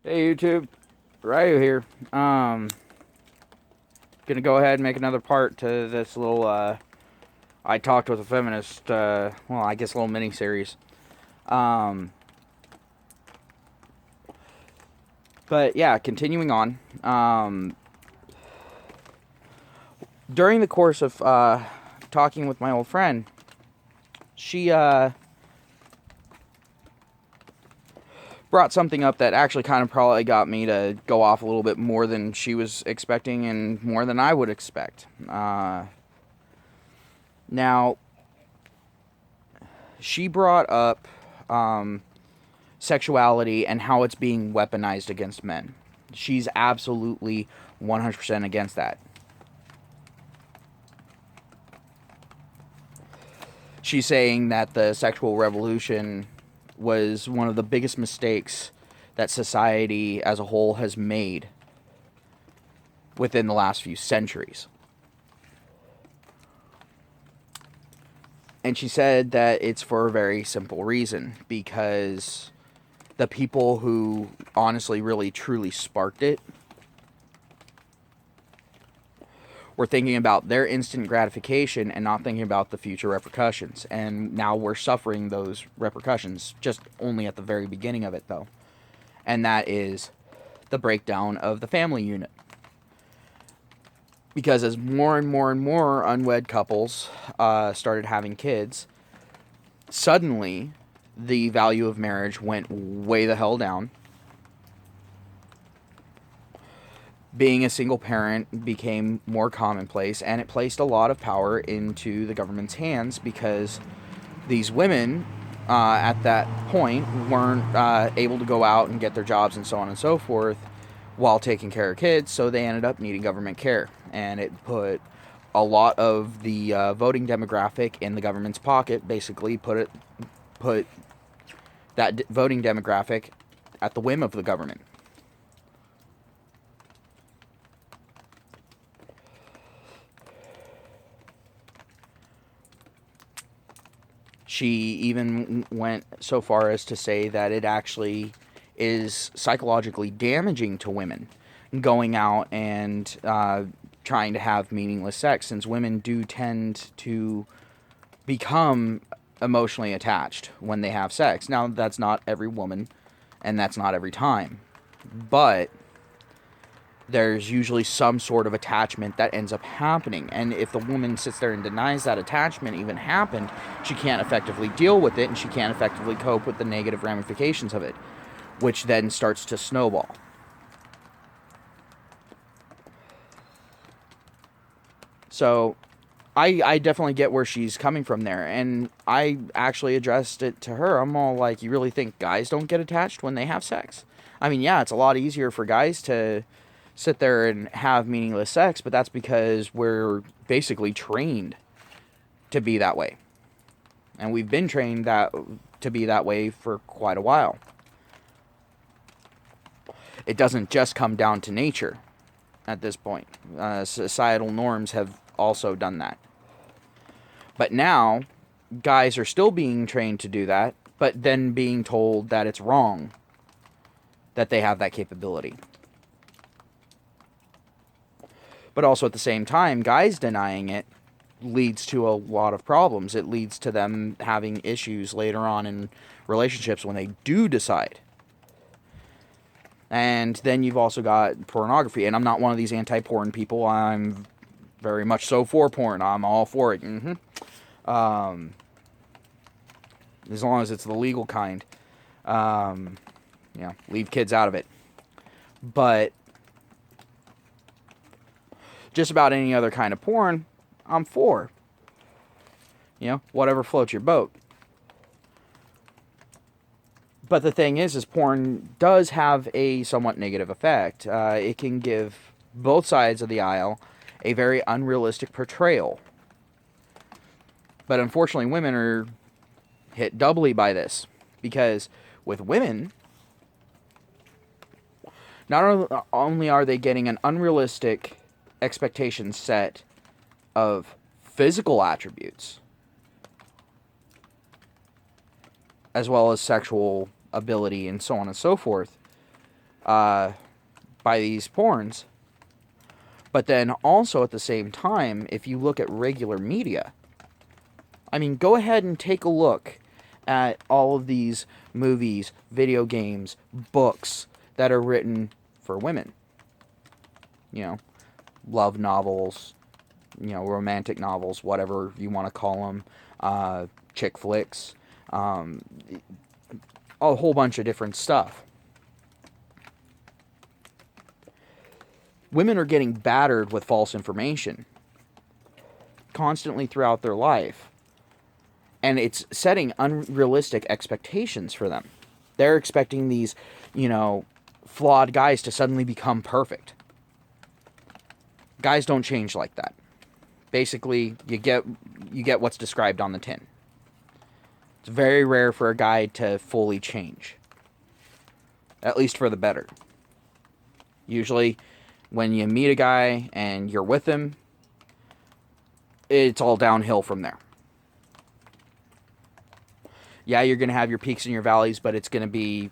Hey YouTube, Ryu here. Gonna go ahead and make another part to this little I talked with a feminist well, I guess a little mini series. Um but yeah, continuing on. During the course of talking with my old friend, she brought something up that actually kind of probably got me to go off a little bit more than she was expecting and more than I would expect. Now, she brought up sexuality and how it's being weaponized against men. She's absolutely 100% against that. She's saying that the sexual revolution was one of the biggest mistakes that society as a whole has made within the last few centuries. And she said that it's for a very simple reason, because the people who honestly, really, truly sparked it were thinking about their instant gratification and not thinking about the future repercussions. And now we're suffering those repercussions, just only at the very beginning of it, though. And that is the breakdown of the family unit. Because as more and more and more unwed couples started having kids, suddenly the value of marriage went way the hell down. Being a single parent became more commonplace, and it placed a lot of power into the government's hands, because these women at that point weren't able to go out and get their jobs and so on and so forth while taking care of kids, so they ended up needing government care. And it put a lot of the voting demographic in the government's pocket, basically put that voting demographic at the whim of the government. She even went so far as to say that it actually is psychologically damaging to women going out and trying to have meaningless sex, since women do tend to become emotionally attached when they have sex. Now, that's not every woman, and that's not every time, but there's usually some sort of attachment that ends up happening. And if the woman sits there and denies that attachment even happened, she can't effectively deal with it, and she can't effectively cope with the negative ramifications of it, which then starts to snowball. So I definitely get where she's coming from there, and I actually addressed it to her. I'm all like, you really think guys don't get attached when they have sex? I mean, yeah, it's a lot easier for guys to sit there and have meaningless sex, but that's because we're basically trained to be that way. And we've been trained that to be that way for quite a while. It doesn't just come down to nature at this point. Societal norms have also done that. But now, guys are still being trained to do that, but then being told that it's wrong that they have that capability. But also at the same time, guys denying it leads to a lot of problems. It leads to them having issues later on in relationships when they do decide. And then you've also got pornography. And I'm not one of these anti-porn people. I'm very much so for porn. I'm all for it. As long as it's the legal kind. Leave kids out of it. But just about any other kind of porn, I'm for. Whatever floats your boat. But the thing is porn does have a somewhat negative effect. It can give both sides of the aisle a very unrealistic portrayal. But unfortunately, women are hit doubly by this. Because with women, not only are they getting an unrealistic expectation set of physical attributes, as well as sexual ability and so on and so forth, by these porns. But then also at the same time, if you look at regular media, I mean, go ahead and take a look at all of these movies, video games, books that are written for women. You know, love novels, you know, romantic novels, whatever you want to call them, chick flicks, a whole bunch of different stuff. Women are getting battered with false information constantly throughout their life. And it's setting unrealistic expectations for them. They're expecting these, you know, flawed guys to suddenly become perfect. Guys don't change like that. Basically, you get what's described on the tin. It's very rare for a guy to fully change. At least for the better. Usually, when you meet a guy and you're with him, it's all downhill from there. Yeah, you're going to have your peaks and your valleys, but it's going to be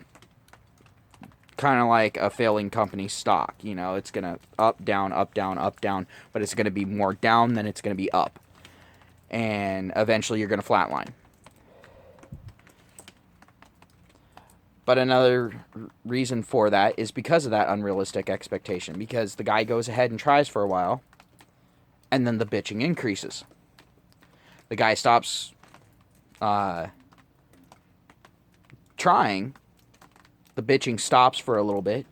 kind of like a failing company stock. You know, it's going to up, down, up, down, up, down, but it's going to be more down than it's going to be up. And eventually you're going to flatline. But another reason for that is because of that unrealistic expectation. Because the guy goes ahead and tries for a while, and then the bitching increases. The guy stops trying, the bitching stops for a little bit,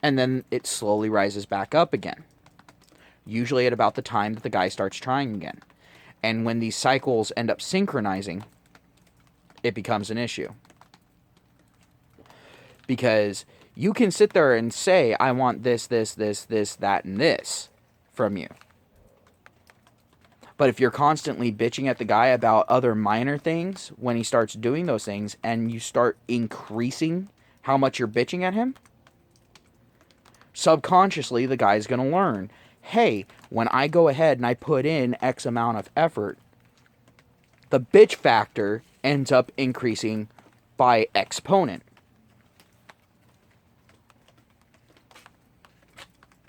and then it slowly rises back up again. Usually at about the time that the guy starts trying again. And when these cycles end up synchronizing, it becomes an issue. Because you can sit there and say, I want this, this, this, this, that, and this from you. But if you're constantly bitching at the guy about other minor things when he starts doing those things, and you start increasing how much you're bitching at him, subconsciously the guy's going to learn, hey, when I go ahead and I put in X amount of effort, the bitch factor ends up increasing by exponent.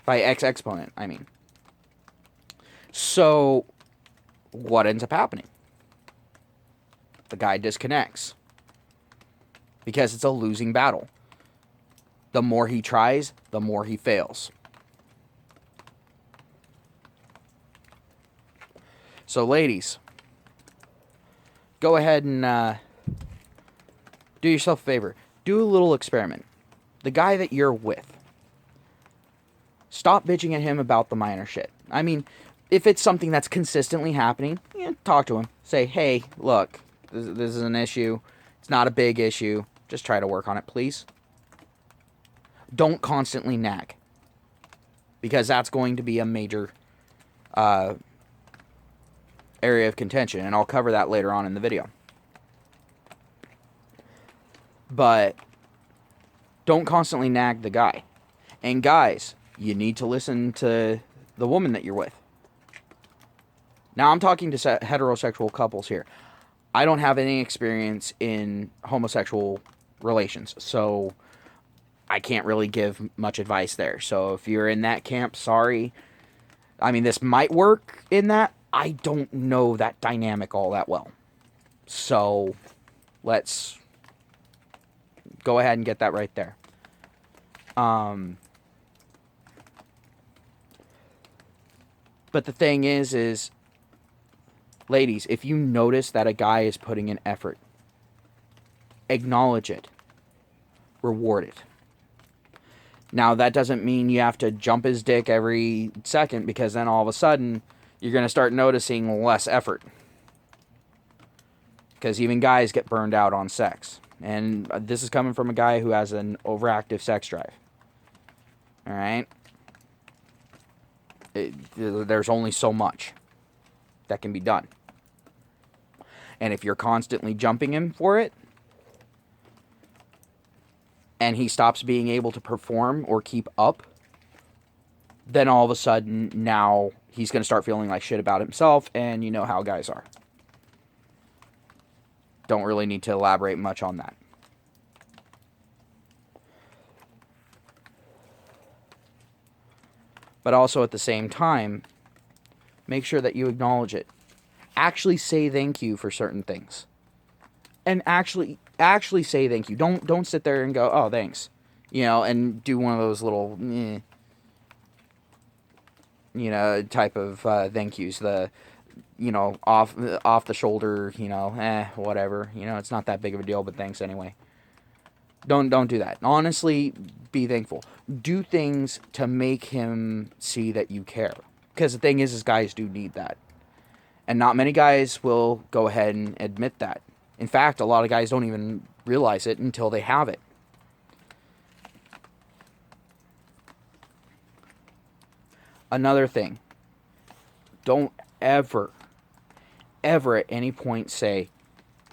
By X exponent, I mean. So, what ends up happening? The guy disconnects. Because it's a losing battle. The more he tries, the more he fails. So, ladies, go ahead and do yourself a favor. Do a little experiment. The guy that you're with, stop bitching at him about the minor shit. I mean, if it's something that's consistently happening, talk to him. Say, hey, look, this is an issue. It's not a big issue. Just try to work on it, please. Don't constantly nag. Because that's going to be a major area of contention. And I'll cover that later on in the video. But don't constantly nag the guy. And guys, you need to listen to the woman that you're with. Now, I'm talking to heterosexual couples here. I don't have any experience in homosexual relations, so I can't really give much advice there. So if you're in that camp, sorry. I mean, this might work in that. I don't know that dynamic all that well. So let's go ahead and get that right there. But the thing is, ladies, if you notice that a guy is putting in effort, acknowledge it. Reward it. Now, that doesn't mean you have to jump his dick every second, because then all of a sudden, you're going to start noticing less effort. Because even guys get burned out on sex. And this is coming from a guy who has an overactive sex drive. Alright? There's only so much that can be done. And if you're constantly jumping him for it, and he stops being able to perform or keep up, then all of a sudden now he's going to start feeling like shit about himself, and you know how guys are. Don't really need to elaborate much on that. But also at the same time, make sure that you acknowledge it. Actually say thank you for certain things. And actually say thank you. Don't sit there and go, "Oh, thanks." And do one of those little type of thank yous, the off the shoulder, whatever. It's not that big of a deal, but thanks anyway. Don't do that. Honestly, be thankful. Do things to make him see that you care. Because the thing is guys do need that. And not many guys will go ahead and admit that. In fact, a lot of guys don't even realize it until they have it. Another thing. Don't ever at any point say,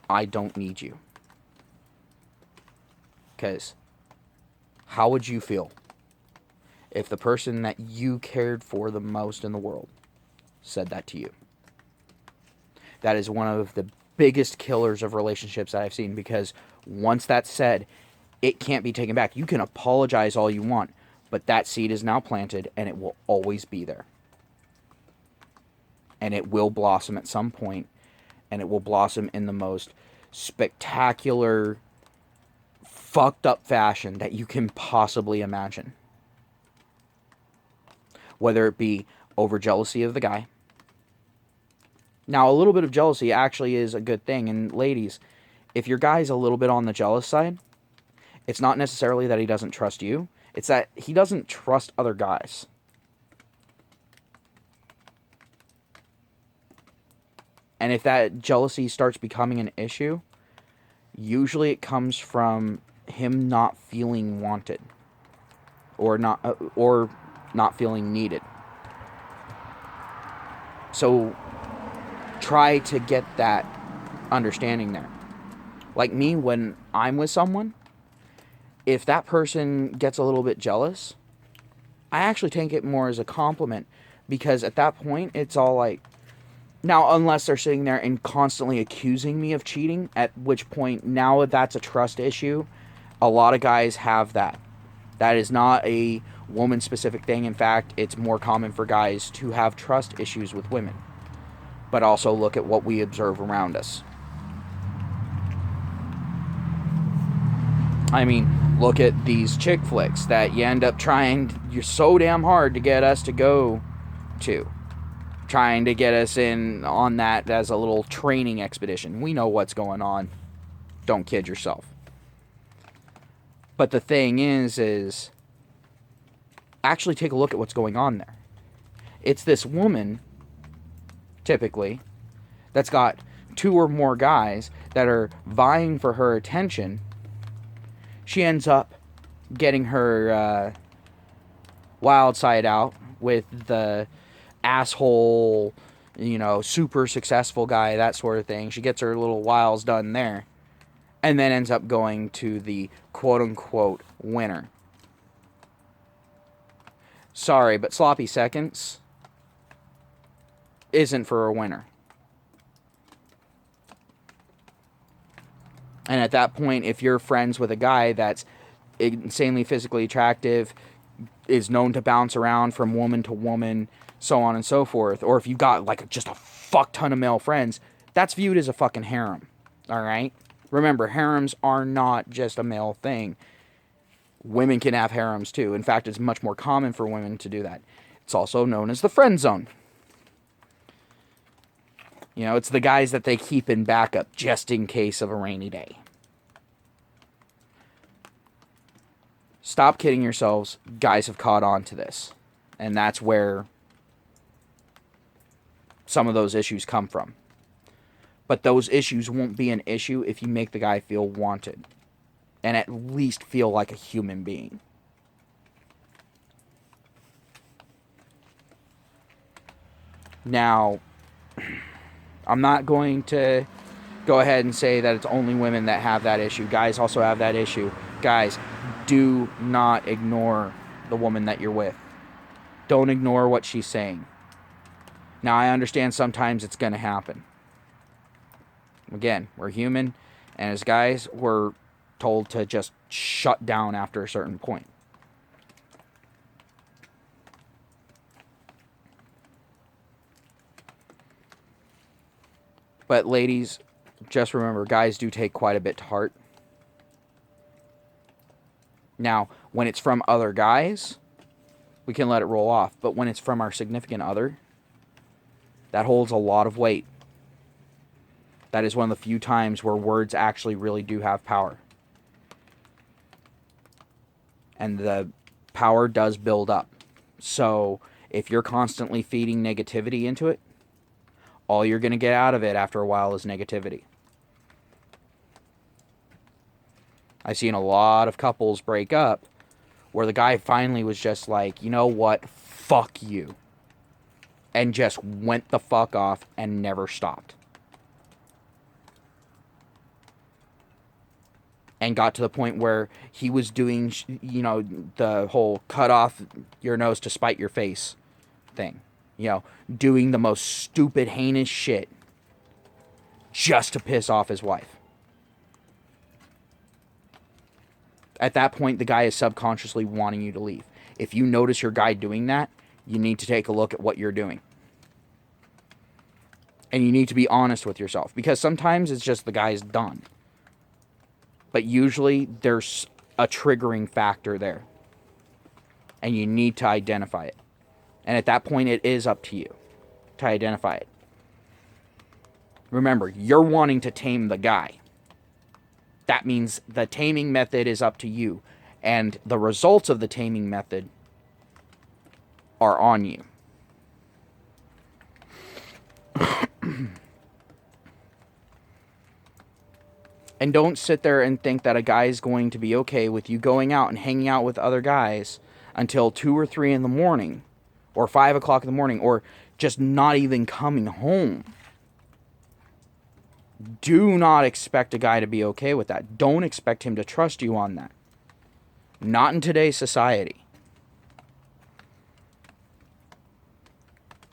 "I don't need you." Because how would you feel if the person that you cared for the most in the world said that to you? That is one of the biggest killers of relationships that I've seen, because once that's said, it can't be taken back. You can apologize all you want, but that seed is now planted and it will always be there. And it will blossom at some point, and it will blossom in the most spectacular, fucked up fashion that you can possibly imagine. Whether it be over jealousy of the guy. Now, a little bit of jealousy actually is a good thing. And ladies, if your guy's a little bit on the jealous side, it's not necessarily that he doesn't trust you. It's that he doesn't trust other guys. And if that jealousy starts becoming an issue, usually it comes from him not feeling wanted or not feeling needed. So try to get that understanding there. Like me, when I'm with someone, if that person gets a little bit jealous, I actually take it more as a compliment, because at that point it's all like, now unless they're sitting there and constantly accusing me of cheating, at which point now that's a trust issue. A lot of guys have that. That is not a woman specific thing. In fact, it's more common for guys to have trust issues with women. But also look at what we observe around us. I mean, look at these chick flicks that you end up trying, you're so damn hard to get us to go to. Trying to get us in on that as a little training expedition. We know what's going on. Don't kid yourself. But the thing is actually take a look at what's going on there. It's this woman, typically, that's got 2 or more guys that are vying for her attention. She ends up getting her wild side out with the asshole, super successful guy, that sort of thing. She gets her little wiles done there. And then ends up going to the quote-unquote winner. Sorry, but sloppy seconds isn't for a winner. And at that point, if you're friends with a guy that's insanely physically attractive, is known to bounce around from woman to woman, so on and so forth, or if you've got like just a fuck ton of male friends, that's viewed as a fucking harem. Alright? Remember, harems are not just a male thing. Women can have harems too. In fact, it's much more common for women to do that. It's also known as the friend zone. It's the guys that they keep in backup just in case of a rainy day. Stop kidding yourselves. Guys have caught on to this. And that's where some of those issues come from. But those issues won't be an issue if you make the guy feel wanted. And at least feel like a human being. Now, I'm not going to go ahead and say that it's only women that have that issue. Guys also have that issue. Guys, do not ignore the woman that you're with. Don't ignore what she's saying. Now, I understand sometimes it's going to happen. Again, we're human, and as guys, we're told to just shut down after a certain point. But ladies, just remember, guys do take quite a bit to heart. Now, when it's from other guys, we can let it roll off. But when it's from our significant other, that holds a lot of weight. That is one of the few times where words actually really do have power. And the power does build up. So if you're constantly feeding negativity into it, all you're going to get out of it after a while is negativity. I've seen a lot of couples break up where the guy finally was just like, you know what, fuck you. And just went the fuck off and never stopped. And got to the point where he was doing, you know, the whole cut off your nose to spite your face thing. You know, doing the most stupid, heinous shit just to piss off his wife. At that point, the guy is subconsciously wanting you to leave. If you notice your guy doing that, you need to take a look at what you're doing. And you need to be honest with yourself. Because sometimes it's just the guy's done. But usually there's a triggering factor there. And you need to identify it. And at that point, it is up to you to identify it. Remember, you're wanting to tame the guy. That means the taming method is up to you. And the results of the taming method are on you. And don't sit there and think that a guy is going to be okay with you going out and hanging out with other guys until 2 or 3 in the morning. Or 5 o'clock in the morning. Or just not even coming home. Do not expect a guy to be okay with that. Don't expect him to trust you on that. Not in today's society.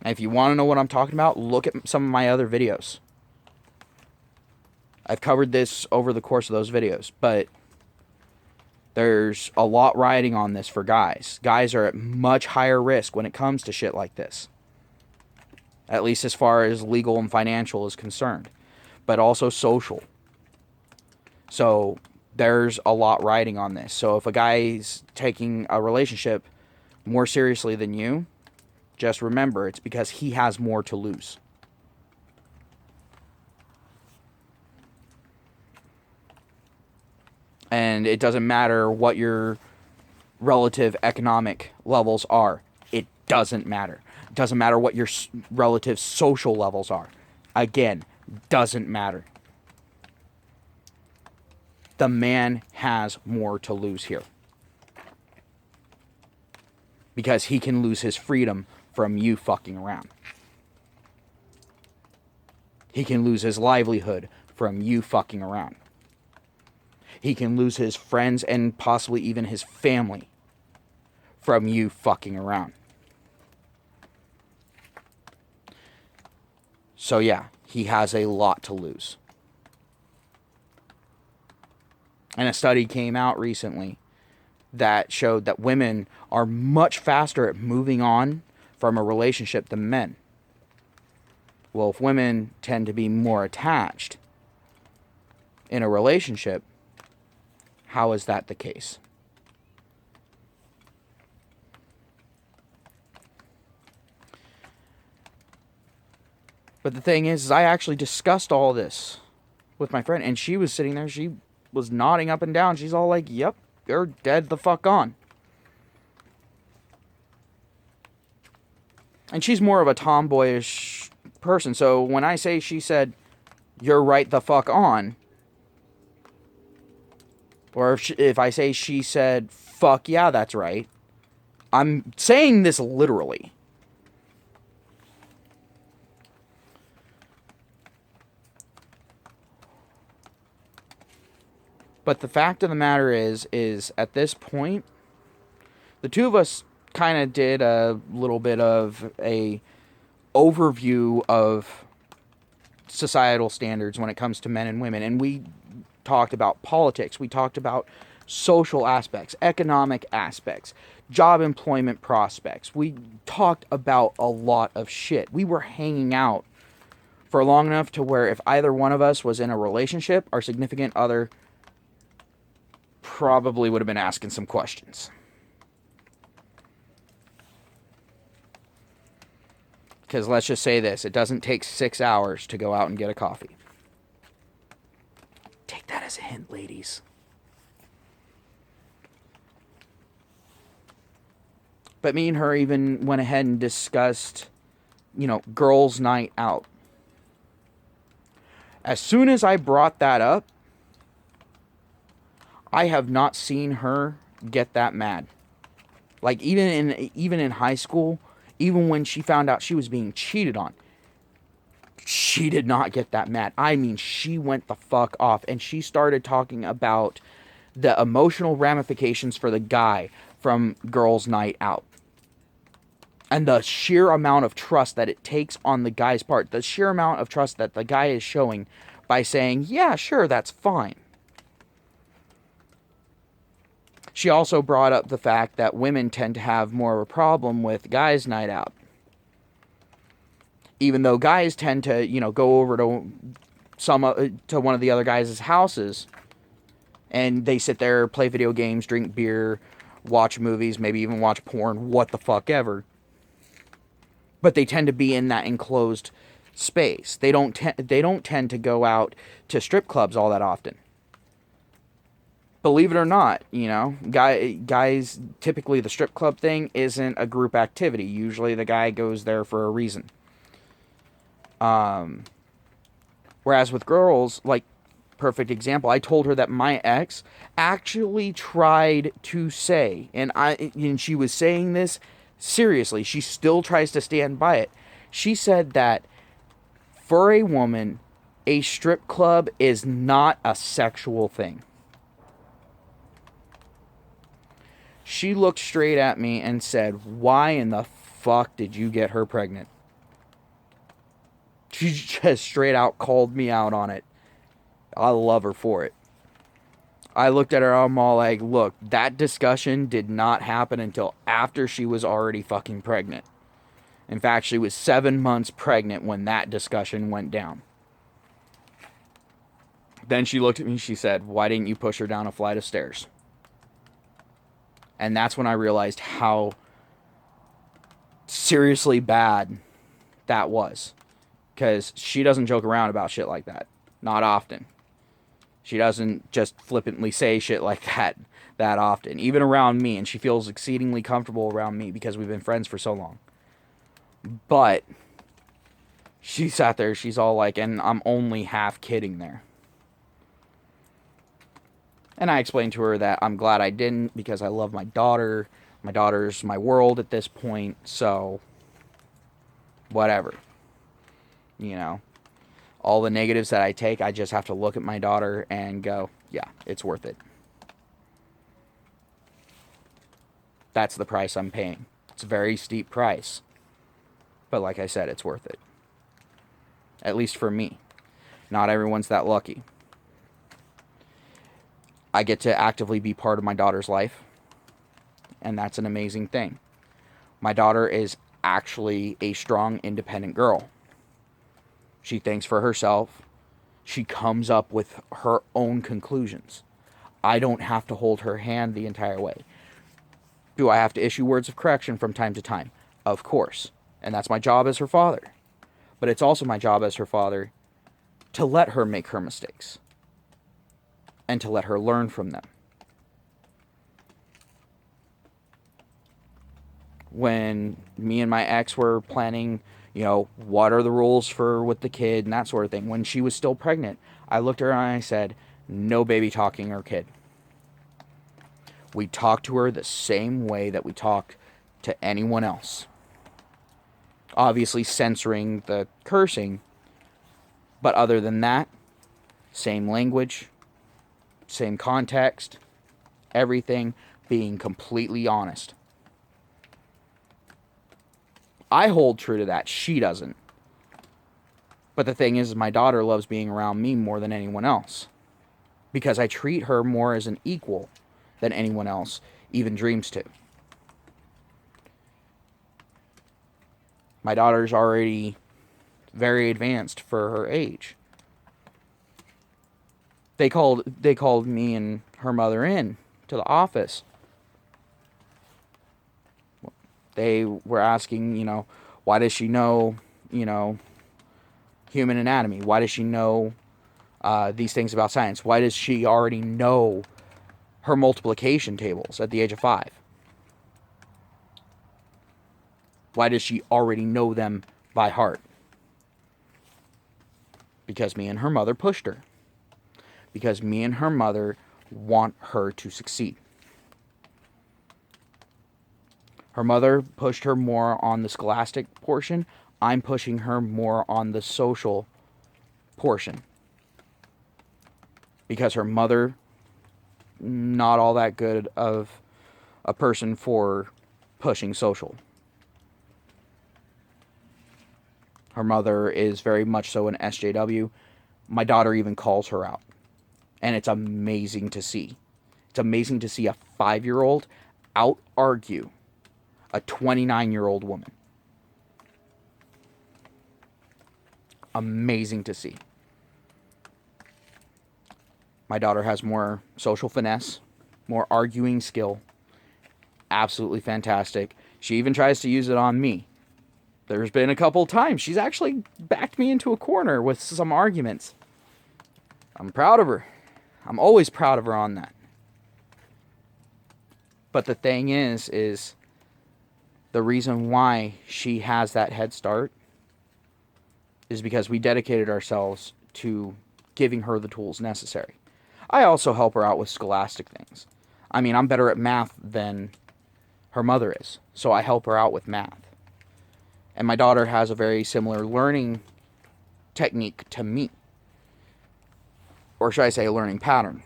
And if you want to know what I'm talking about, look at some of my other videos. I've covered this over the course of those videos, but there's a lot riding on this for guys. Guys are at much higher risk when it comes to shit like this. At least as far as legal and financial is concerned. But also social. So there's a lot riding on this. So if a guy's taking a relationship more seriously than you, just remember it's because he has more to lose. And it doesn't matter what your relative economic levels are. It doesn't matter. It doesn't matter what your relative social levels are. Again, doesn't matter. The man has more to lose here. Because he can lose his freedom from you fucking around. He can lose his livelihood from you fucking around. He can lose his friends and possibly even his family from you fucking around. So yeah, he has a lot to lose. And a study came out recently that showed that women are much faster at moving on from a relationship than men. Well, if women tend to be more attached in a relationship, how is that the case? But the thing is I actually discussed all this with my friend, and she was sitting there, she was nodding up and down. She's all like, yep, you're dead the fuck on. And she's more of a tomboyish person, so when I say she said, you're right the fuck on, or if I say she said, fuck yeah, that's right, I'm saying this literally. But the fact of the matter is at this point, the two of us kind of did a little bit of a overview of societal standards when it comes to men and women. And we talked about politics. We talked about social aspects, economic aspects, job employment prospects. We talked about a lot of shit. We were hanging out for long enough to where if either one of us was in a relationship, our significant other probably would have been asking some questions. Because let's just say this, it doesn't take 6 hours to go out and get a coffee. Take that as a hint, ladies. But me and her even went ahead and discussed, girls' night out. As soon as I brought that up, I have not seen her get that mad. Like even in high school, even when she found out she was being cheated on, she did not get that mad. I mean, she went the fuck off, and she started talking about the emotional ramifications for the guy from girls' night out. And the sheer amount of trust that it takes on the guy's part, the sheer amount of trust that the guy is showing by saying, yeah, sure, that's fine. She also brought up the fact that women tend to have more of a problem with guys' night out. Even though guys tend to, go over to one of the other guys' houses, and they sit there, play video games, drink beer, watch movies, maybe even watch porn, what the fuck ever. But they tend to be in that enclosed space. They don't tend to go out to strip clubs all that often. Believe it or not, guys, typically the strip club thing isn't a group activity. Usually the guy goes there for a reason. Whereas with girls, like, perfect example, I told her that my ex actually tried to say, and she was saying this seriously, she still tries to stand by it. She said that for a woman, a strip club is not a sexual thing. She looked straight at me and said, why in the fuck did you get her pregnant? She just straight out called me out on it. I love her for it. I looked at her, I'm all like, look, that discussion did not happen until after she was already fucking pregnant. In fact, she was 7 months pregnant when that discussion went down. Then she looked at me and she said, why didn't you push her down a flight of stairs? And that's when I realized how seriously bad that was. Because she doesn't joke around about shit like that. Not often. She doesn't just flippantly say shit like that often. Even around me. And she feels exceedingly comfortable around me because we've been friends for so long. But she sat there, she's all like, and I'm only half kidding there. And I explained to her that I'm glad I didn't because I love my daughter. My daughter's my world at this point. So, whatever. All the negatives that I take, I just have to look at my daughter and go, yeah, it's worth it. That's the price I'm paying. It's a very steep price. But like I said, it's worth it. At least for me. Not everyone's that lucky. I get to actively be part of my daughter's life. And that's an amazing thing. My daughter is actually a strong, independent girl. She thinks for herself. She comes up with her own conclusions. I don't have to hold her hand the entire way. Do I have to issue words of correction from time to time? Of course. And that's my job as her father. But it's also my job as her father to let her make her mistakes. And to let her learn from them. When me and my ex were planning, what are the rules with the kid and that sort of thing. When she was still pregnant, I looked at her and I said, no baby talking her kid. We talk to her the same way that we talk to anyone else. Obviously censoring the cursing. But other than that, same language, same context, everything, being completely honest. I hold true to that. She doesn't. But the thing is, my daughter loves being around me more than anyone else. Because I treat her more as an equal than anyone else even dreams to. My daughter's already very advanced for her age. They called me and her mother in to the office. They were asking, why does she know, human anatomy? Why does she know these things about science? Why does she already know her multiplication tables at the age of 5? Why does she already know them by heart? Because me and her mother pushed her. Because me and her mother want her to succeed. Her mother pushed her more on the scholastic portion. I'm pushing her more on the social portion. Because her mother, not all that good of a person for pushing social. Her mother is very much so an SJW. My daughter even calls her out. And it's amazing to see. It's amazing to see a 5-year-old out-argue a 29-year-old woman. Amazing to see. My daughter has more social finesse, more arguing skill. Absolutely fantastic. She even tries to use it on me. There's been a couple times she's actually backed me into a corner with some arguments. I'm proud of her. I'm always proud of her on that. But the thing is the reason why she has that head start is because we dedicated ourselves to giving her the tools necessary. I also help her out with scholastic things. I mean, I'm better at math than her mother is, so I help her out with math. And my daughter has a very similar learning technique to me. Or should I say a learning pattern.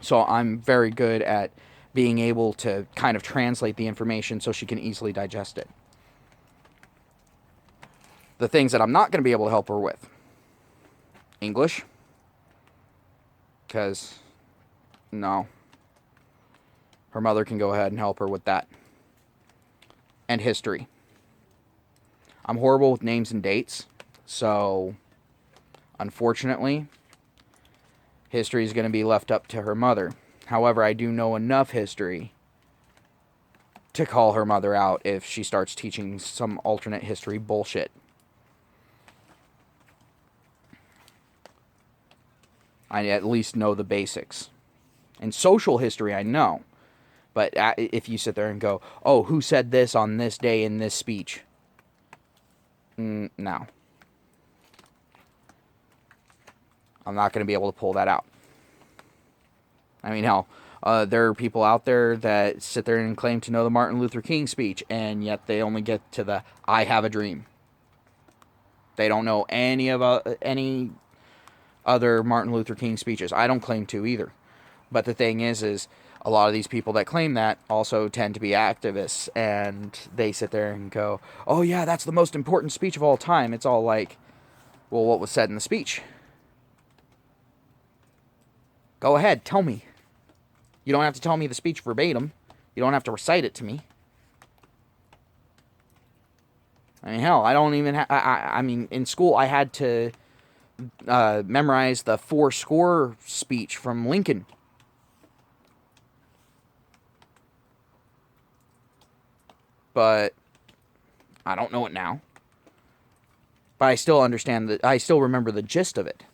So I'm very good at being able to kind of translate the information so she can easily digest it. The things that I'm not going to be able to help her with. English. Because, no. Her mother can go ahead and help her with that. And history. I'm horrible with names and dates. So, unfortunately, history is going to be left up to her mother. However, I do know enough history to call her mother out if she starts teaching some alternate history bullshit. I at least know the basics. And social history, I know. But if you sit there and go, oh, who said this on this day in this speech? No. I'm not going to be able to pull that out. I mean, hell, there are people out there that sit there and claim to know the Martin Luther King speech, and yet they only get to the I have a dream. They don't know any other Martin Luther King speeches. I don't claim to either. But the thing is a lot of these people that claim that also tend to be activists, and they sit there and go, oh yeah, that's the most important speech of all time. It's all like, well, what was said in the speech? Go ahead, tell me. You don't have to tell me the speech verbatim. You don't have to recite it to me. I mean, hell, I don't even I mean, in school I had to memorize the 4 score speech from Lincoln. But I don't know it now. But I still understand that. I still remember the gist of it.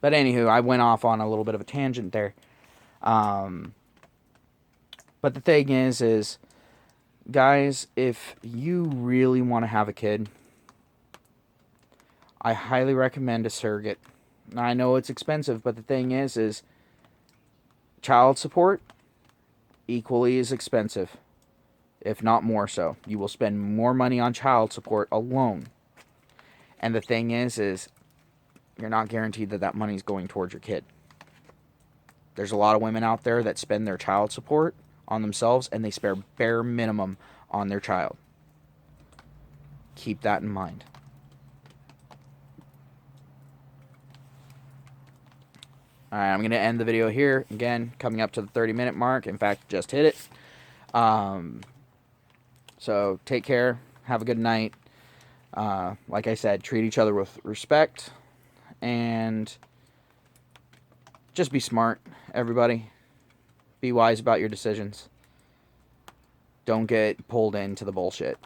But anywho, I went off on a little bit of a tangent there. But the thing is, guys, if you really want to have a kid, I highly recommend a surrogate. I know it's expensive, but the thing is child support equally as expensive, if not more so. You will spend more money on child support alone. And the thing is you're not guaranteed that money's going towards your kid. There's a lot of women out there that spend their child support on themselves, and they spare bare minimum on their child. Keep that in mind. Alright, I'm going to end the video here. Again, coming up to the 30-minute mark. In fact, just hit it. So, take care. Have a good night. Like I said, treat each other with respect, and just be smart, everybody. Be wise about your decisions. Don't get pulled into the bullshit.